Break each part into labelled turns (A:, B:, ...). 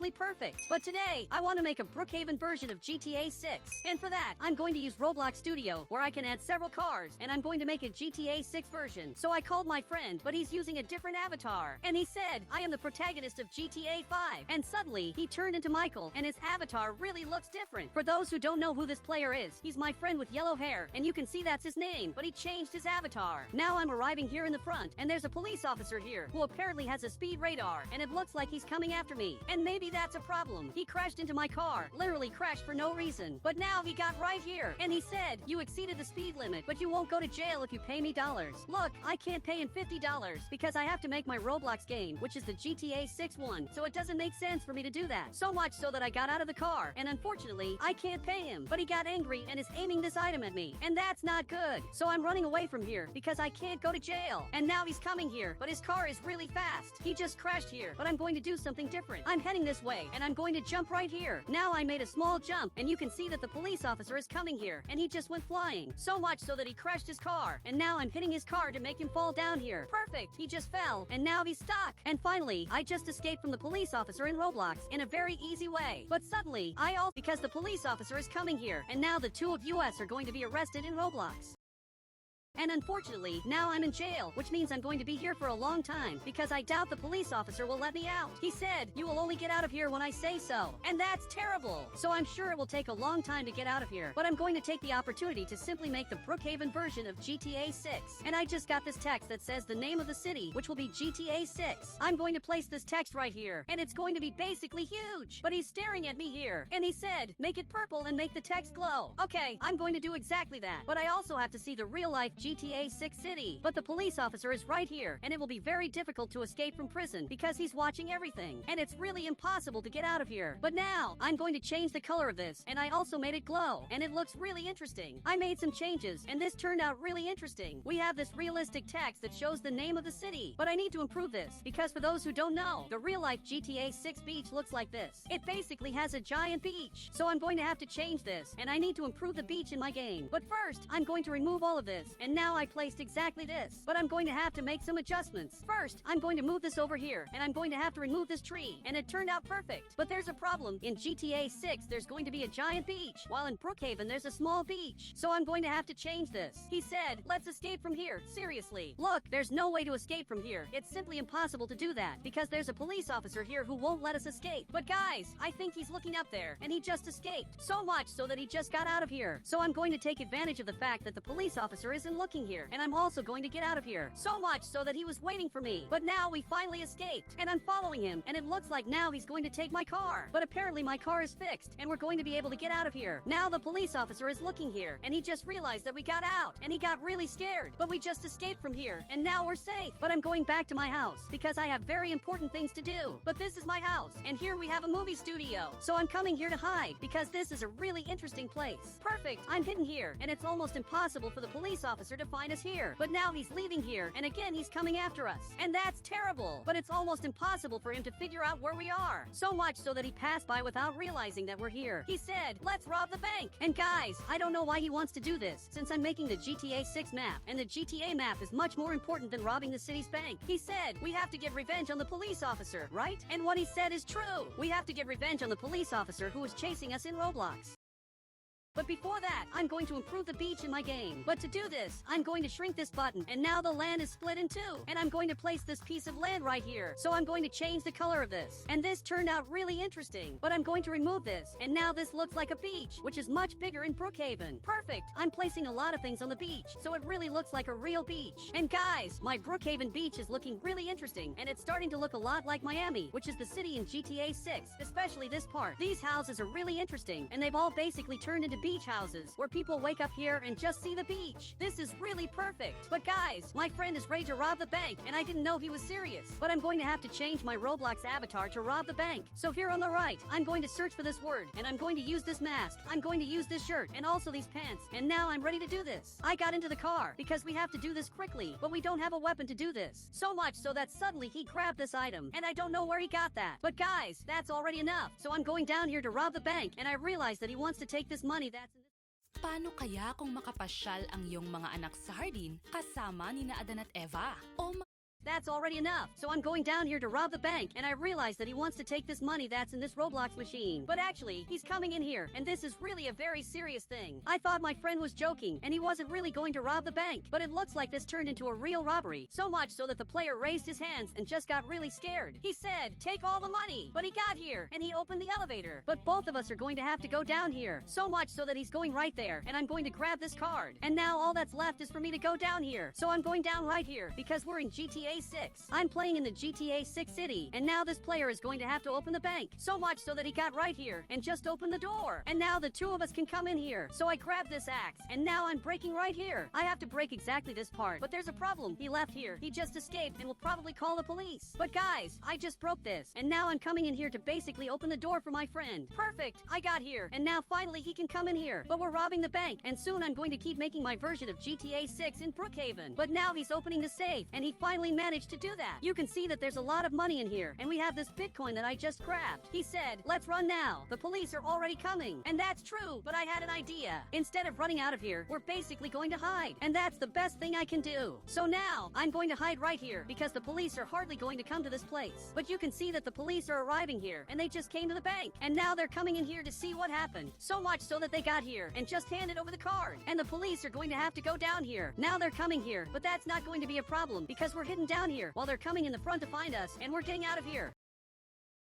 A: simply perfect. But today, I want to make a Brookhaven version of GTA 6. And for that, I'm going to use Roblox Studio, where I can add several cars, and I'm going to make a GTA 6 version. So I called my friend, but he's using a different avatar. And he said, I am the protagonist of GTA 5. And suddenly, he turned into Michael, and his avatar really looks different. For those who don't know who this player is, he's my friend with yellow hair, and you can see that's his name, but he changed his avatar. Now I'm arriving here in the front, and there's a police officer here, who apparently has a speed radar, and it looks like he's coming after me. And maybe that's a problem. He crashed into my car, literally crashed for no reason. But now he got right here, and he said, you exceeded the speed limit, but you won't go to jail if you pay me dollars. Look, I can't pay him $50, because I have to make my Roblox game, which is the GTA 6 one, so it doesn't make sense for me to do that. So much so that I got out of the car, and unfortunately, I can't pay him. But he got angry and is aiming this item at me, and that's not good. So I'm running away from here, because I can't go to jail. And now he's coming here, but his car is really fast. He just crashed here, but I'm going to do something different. I'm heading this way, and I'm going to jump right here. Now I made a small jump, and you can see that the police officer is coming here, and he just went flying. So much so that he crashed his car, and now I'm hitting his car to make him fall down here. Perfect! He just fell, and now he's stuck. And finally, I just escaped from the police officer in Roblox in a very easy way. But suddenly, because the police officer is coming here, and now the two of us are going to be arrested in Roblox. And unfortunately, now I'm in jail, which means I'm going to be here for a long time, because I doubt the police officer will let me out. He said, you will only get out of here when I say so. And that's terrible. So I'm sure it will take a long time to get out of here. But I'm going to take the opportunity to simply make the Brookhaven version of GTA 6. And I just got this text that says the name of the city, which will be GTA 6. I'm going to place this text right here, and it's going to be basically huge. But he's staring at me here, and he said, make it purple and make the text glow. Okay, I'm going to do exactly that. But I also have to see the real-life GTA 6 city. But the police officer is right here, and it will be very difficult to escape from prison because he's watching everything, and it's really impossible to get out of here. But now, I'm going to change the color of this, and I also made it glow, and it looks really interesting. I made some changes, and this turned out really interesting. We have this realistic text that shows the name of the city, but I need to improve this, because for those who don't know, the real-life GTA 6 beach looks like this. It basically has a giant beach, so I'm going to have to change this, and I need to improve the beach in my game. But first, I'm going to remove all of this, and now I placed exactly this, but I'm going to have to make some adjustments. First, I'm going to move this over here, and I'm going to have to remove this tree, and it turned out perfect. But there's a problem. In GTA 6, there's going to be a giant beach, while in Brookhaven, there's a small beach. So I'm going to have to change this. He said, let's escape from here. Seriously. Look, there's no way to escape from here. It's simply impossible to do that, because there's a police officer here who won't let us escape. But guys, I think he's looking up there, and he just escaped. So much so that he just got out of here. So I'm going to take advantage of the fact that the police officer isn't looking here, and I'm also going to get out of here. So much so that he was waiting for me. But now we finally escaped, and I'm following him, and it looks like now he's going to take my car. But apparently my car is fixed, and we're going to be able to get out of here. Now the police officer is looking here, and he just realized that we got out, and he got really scared. But we just escaped from here, and now we're safe. But I'm going back to my house, because I have very important things to do. But this is my house, and here we have a movie studio. So I'm coming here to hide, because this is a really interesting place. Perfect, I'm hidden here, and it's almost impossible for the police officer to find us here. But now he's leaving here, and again he's coming after us. And that's terrible. But it's almost impossible for him to figure out where we are. So much so that he passed by without realizing that we're here. He said, let's rob the bank. And guys, I don't know why he wants to do this, since I'm making the GTA 6 map, and the GTA map is much more important than robbing the city's bank. He said, we have to get revenge on the police officer, right? And what he said is true. We have to get revenge on the police officer who was chasing us in Roblox. But before that, I'm going to improve the beach in my game. But to do this, I'm going to shrink this button, and now the land is split in two. And I'm going to place this piece of land right here. So I'm going to change the color of this. And this turned out really interesting. But I'm going to remove this, and now this looks like a beach, which is much bigger in Brookhaven. Perfect! I'm placing a lot of things on the beach, so it really looks like a real beach. And guys, my Brookhaven beach is looking really interesting, and it's starting to look a lot like Miami, which is the city in GTA 6, especially this part. These houses are really interesting, and they've all basically turned into beach houses, where people wake up here and just see the beach. This is really perfect. But guys, my friend is ready to rob the bank, and I didn't know he was serious. But I'm going to have to change my Roblox avatar to rob the bank. So here on the right, I'm going to search for this word, and I'm going to use this mask. I'm going to use this shirt, and also these pants. And now I'm ready to do this. I got into the car, because we have to do this quickly, but we don't have a weapon to do this. So much so that suddenly he grabbed this item, and I don't know where he got that. But guys, that's already enough. So I'm going down here to rob the bank, and I realize that he wants to take this money that's in
B: Paano kaya kung makapasyal ang iyong mga anak sa hardin kasama nina Adan at Eva? O
A: That's already enough. So I'm going down here to rob the bank, and I realize that he wants to take this money that's in this Roblox machine. But actually, he's coming in here, and this is really a very serious thing. I thought my friend was joking, and he wasn't really going to rob the bank, but it looks like this turned into a real robbery. So much so that the player raised his hands and just got really scared. He said, "Take all the money." But he got here, and he opened the elevator. But both of us are going to have to go down here. So much so that he's going right there, and I'm going to grab this card. And now all that's left is for me to go down here. So I'm going down right here, because we're in GTA 6. I'm playing in the GTA 6 city, and now this player is going to have to open the bank. So much so that he got right here, and just opened the door. And now the two of us can come in here. So I grabbed this axe, and now I'm breaking right here. I have to break exactly this part, but there's a problem. He left here. He just escaped and will probably call the police. But guys, I just broke this, and now I'm coming in here to basically open the door for my friend. Perfect! I got here, and now finally he can come in here. But we're robbing the bank, and soon I'm going to keep making my version of GTA 6 in Brookhaven. But now he's opening the safe, and he finally managed to do that. You can see that there's a lot of money in here, and we have this Bitcoin that I just grabbed. He said, "Let's run now. The police are already coming." And that's true, but I had an idea. Instead of running out of here, we're basically going to hide, and that's the best thing I can do. So now, I'm going to hide right here, because the police are hardly going to come to this place. But you can see that the police are arriving here, and they just came to the bank, and now they're coming in here to see what happened. So much so that they got here, and just handed over the card. And the police are going to have to go down here. Now they're coming here, but that's not going to be a problem, because we're hidden down here, while they're coming in the front to find us, and we're getting out of here.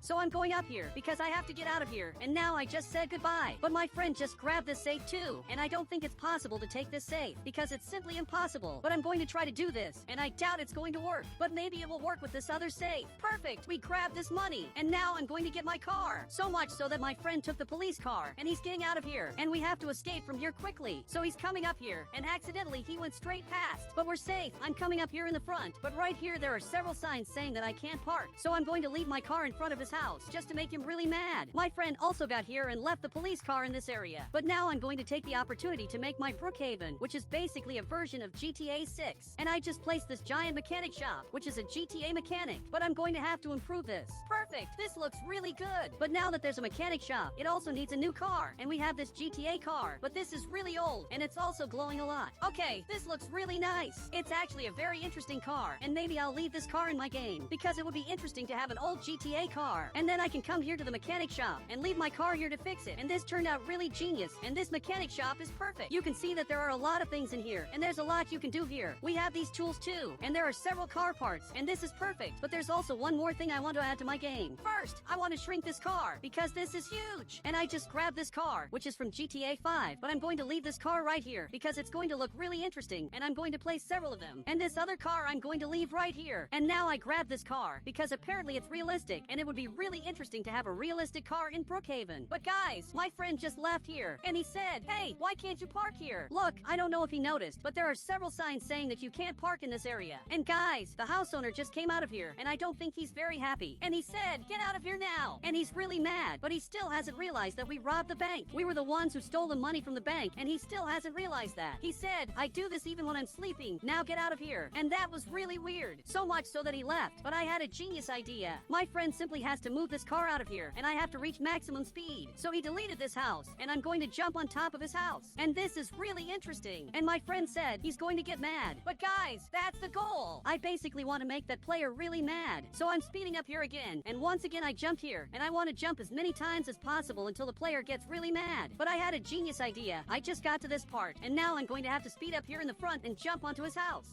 A: So I'm going up here, because I have to get out of here, and now I just said goodbye. But my friend just grabbed this safe too, and I don't think it's possible to take this safe, because it's simply impossible. But I'm going to try to do this, and I doubt it's going to work. But maybe it will work with this other safe. Perfect! We grabbed this money, and now I'm going to get my car. So much so that my friend took the police car, and he's getting out of here, and we have to escape from here quickly. So he's coming up here, and accidentally he went straight past. But we're safe. I'm coming up here in the front, but right here there are several signs saying that I can't park. So I'm going to leave my car in front of his house, just to make him really mad. My friend also got here and left the police car in this area. But now I'm going to take the opportunity to make my Brookhaven, which is basically a version of GTA 6. And I just placed this giant mechanic shop, which is a GTA mechanic. But I'm going to have to improve this. Perfect! This looks really good. But now that there's a mechanic shop, it also needs a new car. And we have this GTA car. But this is really old, and it's also glowing a lot. Okay, this looks really nice. It's actually a very interesting car. And maybe I'll leave this car in my game, because it would be interesting to have an old GTA car. And then I can come here to the mechanic shop and leave my car here to fix it. And this turned out really genius, and this mechanic shop is perfect. You can see that there are a lot of things in here, and there's a lot you can do here. We have these tools too, and there are several car parts, and this is perfect. But there's also one more thing I want to add to my game. First, I want to shrink this car, because this is huge. And I just grabbed this car, which is from GTA 5, but I'm going to leave this car right here, because it's going to look really interesting, and I'm going to place several of them. And this other car I'm going to leave right here. And now I grabbed this car, because apparently it's realistic, and it would be really interesting to have a realistic car in Brookhaven. But guys, my friend just left here, and he said, "Hey, why can't you park here?" Look, I don't know if he noticed, but there are several signs saying that you can't park in this area. And guys, the house owner just came out of here, and I don't think he's very happy. And he said, "Get out of here now!" And he's really mad, but he still hasn't realized that we robbed the bank. We were the ones who stole the money from the bank, and he still hasn't realized that. He said, "I do this even when I'm sleeping. Now get out of here." And that was really weird. So much so that he left. But I had a genius idea. My friend simply has to move this car out of here, and I have to reach maximum speed. So he deleted this house, and I'm going to jump on top of his house. And this is really interesting. And my friend said he's going to get mad. But guys, that's the goal. I basically want to make that player really mad. So I'm speeding up here again, and once again I jumped here, and I want to jump as many times as possible until the player gets really mad. But I had a genius idea. I just got to this part, and now I'm going to have to speed up here in the front and jump onto his house.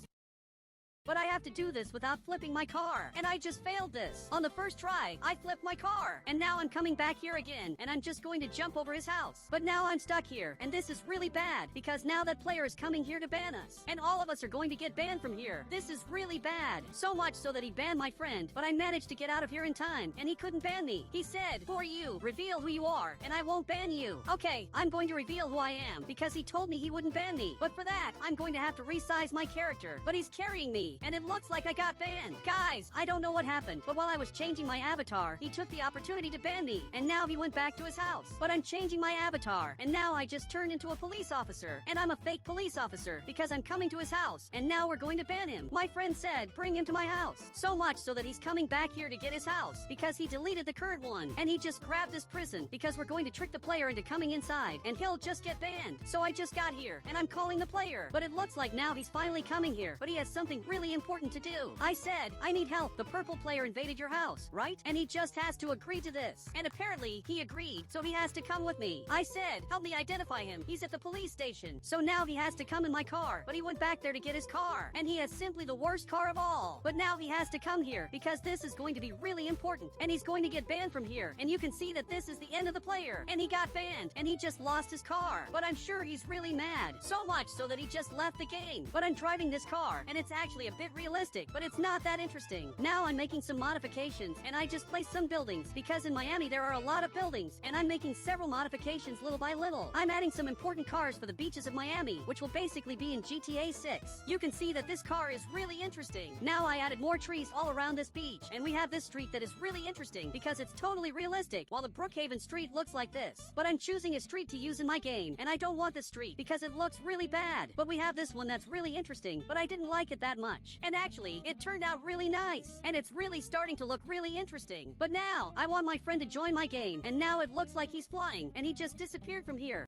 A: But I have to do this without flipping my car. And I just failed this. On the first try, I flipped my car. And now I'm coming back here again, and I'm just going to jump over his house. But now I'm stuck here, and this is really bad, because now that player is coming here to ban us. And all of us are going to get banned from here. This is really bad. So much so that he banned my friend, but I managed to get out of here in time, and he couldn't ban me. He said, "For you, reveal who you are, and I won't ban you." Okay, I'm going to reveal who I am, because he told me he wouldn't ban me. But for that, I'm going to have to resize my character. But he's carrying me, and it looks like I got banned. Guys, I don't know what happened, but while I was changing my avatar, he took the opportunity to ban me, and now he went back to his house. But I'm changing my avatar, and now I just turned into a police officer. And I'm a fake police officer, because I'm coming to his house, and now we're going to ban him. My friend said, "Bring him to my house." So much so that he's coming back here to get his house, because he deleted the current one, and he just grabbed this prison, because we're going to trick the player into coming inside, and he'll just get banned. So I just got here, and I'm calling the player, but it looks like now he's finally coming here, but he has something really really important to do. I said, I need help. The purple player invaded your house, right? And he just has to agree to this. And apparently, he agreed, so he has to come with me. I said, help me identify him. He's at the police station. So now he has to come in my car. But he went back there to get his car. And he has simply the worst car of all. But now he has to come here because this is going to be really important. And he's going to get banned from here. And you can see that this is the end of the player. And he got banned. And he just lost his car. But I'm sure he's really mad. So much so that he just left the game. But I'm driving this car. And it's actually a bit realistic. But it's not that interesting. Now I'm making some modifications. And I just placed some buildings. Because in Miami there are a lot of buildings. And I'm making several modifications little by little. I'm adding some important cars for the beaches of Miami. Which will basically be in GTA 6. You can see that this car is really interesting. Now I added more trees all around this beach. And we have this street that is really interesting. Because it's totally realistic. While the Brookhaven street looks like this. But I'm choosing a street to use in my game. And I don't want this street. Because it looks really bad. But we have this one that's really interesting. But I didn't like it that much. And actually, it turned out really nice. And it's really starting to look really interesting. But now, I want my friend to join my game. And now it looks like he's flying. And he just disappeared from here.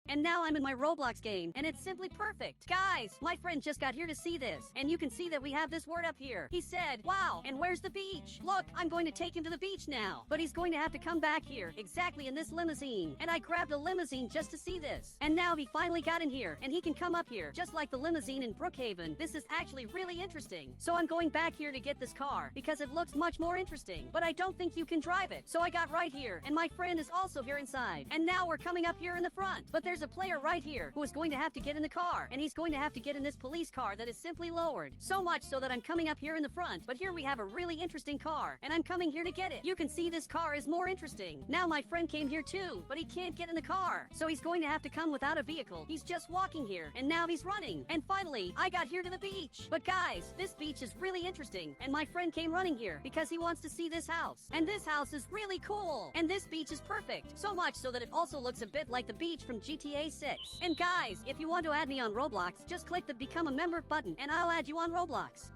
A: And now I'm in my Roblox game, and it's simply perfect. Guys, my friend just got here to see this, and you can see that we have this word up here. He said, wow, and where's the beach? Look, I'm going to take him to the beach now. But he's going to have to come back here, exactly in this limousine. And I grabbed a limousine just to see this. And now he finally got in here, and he can come up here, just like the limousine in Brookhaven. This is actually really interesting. So I'm going back here to get this car, because it looks much more interesting. But I don't think you can drive it. So I got right here, and my friend is also here inside. And now we're coming up here in the front. But there's a player right here who is going to have to get in the car, and he's going to have to get in this police car that is simply lowered. So much so that I'm coming up here in the front, but here we have a really interesting car, and I'm coming here to get it. You can see this car is more interesting. Now my friend came here too, but he can't get in the car, so he's going to have to come without a vehicle. He's just walking here, and now he's running. And finally, I got here to the beach. But guys, this beach is really interesting, and my friend came running here because he wants to see this house. And this house is really cool, and this beach is perfect. So much so that it also looks a bit like the beach from GTA 6. And guys, if you want to add me on Roblox, just click the Become a Member button and I'll add you on Roblox.